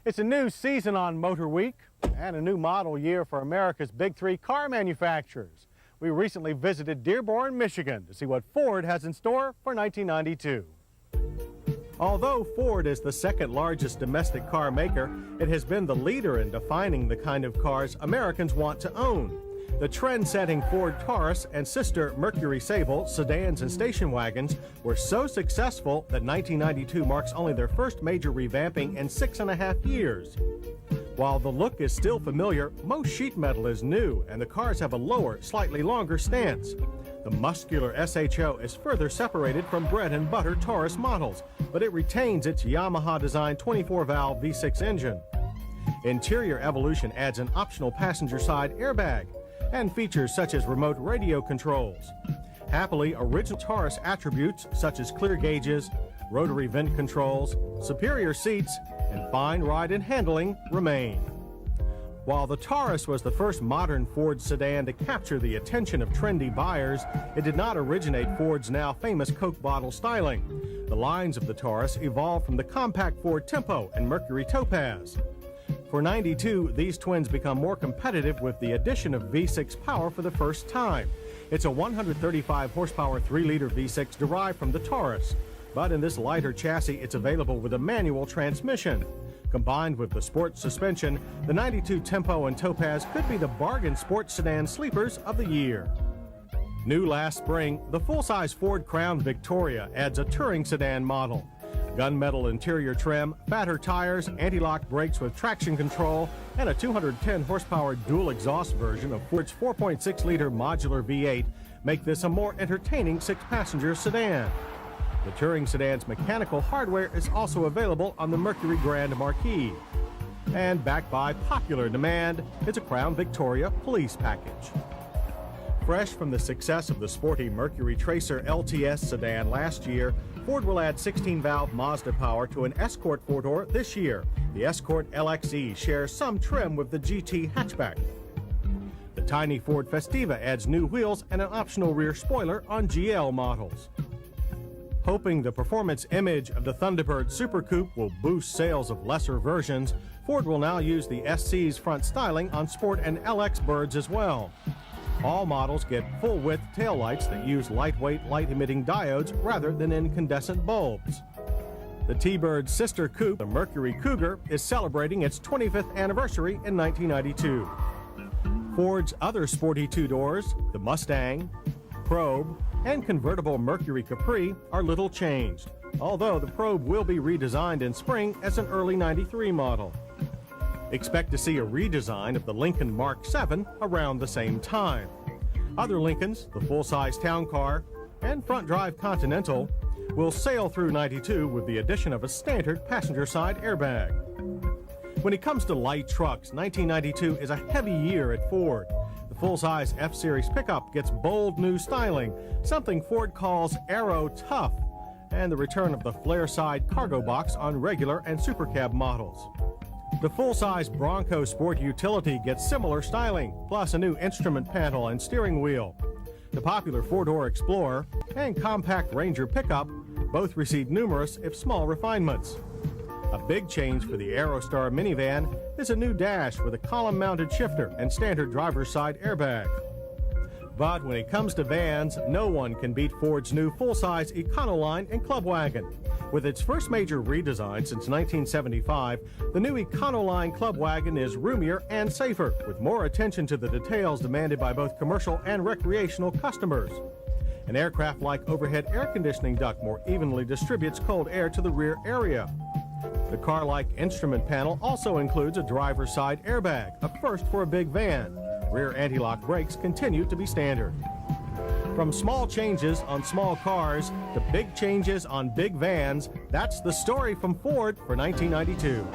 It's a new season on Motorweek and a new model year for America's big three car manufacturers. We recently visited Dearborn, Michigan to see what Ford has in store for 1992. Although Ford is the second largest domestic car maker, it has been the leader in defining the kind of cars Americans want to own. The trend-setting Ford Taurus and sister Mercury Sable sedans and station wagons were so successful that 1992 marks only their first major revamping in 6.5 years. While the look is still familiar, most sheet metal is new and the cars have a lower, slightly longer stance. The muscular SHO is further separated from bread-and-butter Taurus models, but it retains its Yamaha-designed 24-valve V6 engine. Interior evolution adds an optional passenger side airbag and features such as remote radio controls. Happily, original Taurus attributes such as clear gauges, rotary vent controls, superior seats, and fine ride and handling remain. While the Taurus was the first modern Ford sedan to capture the attention of trendy buyers, it did not originate Ford's now famous Coke bottle styling. The lines of the Taurus evolved from the compact Ford Tempo and Mercury Topaz. For 92, these twins become more competitive with the addition of V6 power for the first time. It's a 135 horsepower 3-liter V6 derived from the Taurus, but in this lighter chassis it's available with a manual transmission. Combined with the sport suspension, the 92 Tempo and Topaz could be the bargain sports sedan sleepers of the year. New last spring, the full-size Ford Crown Victoria adds a touring sedan model. Gunmetal interior trim, fatter tires, anti-lock brakes with traction control, and a 210 horsepower dual exhaust version of Ford's 4.6-liter modular V8 make this a more entertaining 6-passenger sedan. The touring sedan's mechanical hardware is also available on the Mercury Grand Marquis. And backed by popular demand, it's a Crown Victoria police package. Fresh from the success of the sporty Mercury Tracer LTS sedan last year, Ford will add 16-valve Mazda power to an Escort four-door this year. The Escort LXE shares some trim with the GT hatchback. The tiny Ford Festiva adds new wheels and an optional rear spoiler on GL models. Hoping the performance image of the Thunderbird Super Coupe will boost sales of lesser versions, Ford will now use the SC's front styling on Sport and LX Birds as well. All models get full-width taillights that use lightweight, light-emitting diodes rather than incandescent bulbs. The T-Bird's sister coupe, the Mercury Cougar, is celebrating its 25th anniversary in 1992. Ford's other sporty two-doors, the Mustang, Probe, and convertible Mercury Capri are little changed, although the Probe will be redesigned in spring as an early 93 model. Expect to see a redesign of the Lincoln Mark 7 around the same time. Other Lincolns, the full-size Town Car and front-drive Continental, will sail through 92 with the addition of a standard passenger side airbag. When it comes to light trucks, 1992 is a heavy year at Ford. The full-size F-Series pickup gets bold new styling, something Ford calls Aero Tough, and the return of the flare-side cargo box on regular and supercab models. The full-size Bronco Sport Utility gets similar styling, plus a new instrument panel and steering wheel. The popular four-door Explorer and compact Ranger pickup both received numerous, if small, refinements. A big change for the Aerostar minivan is a new dash with a column-mounted shifter and standard driver's side airbag. But when it comes to vans, no one can beat Ford's new full-size Econoline and Club Wagon. With its first major redesign since 1975, the new Econoline Club Wagon is roomier and safer, with more attention to the details demanded by both commercial and recreational customers. An aircraft-like overhead air conditioning duct more evenly distributes cold air to the rear area. The car-like instrument panel also includes a driver's side airbag, a first for a big van. Rear anti-lock brakes continue to be standard. From small changes on small cars to big changes on big vans, that's the story from Ford for 1992.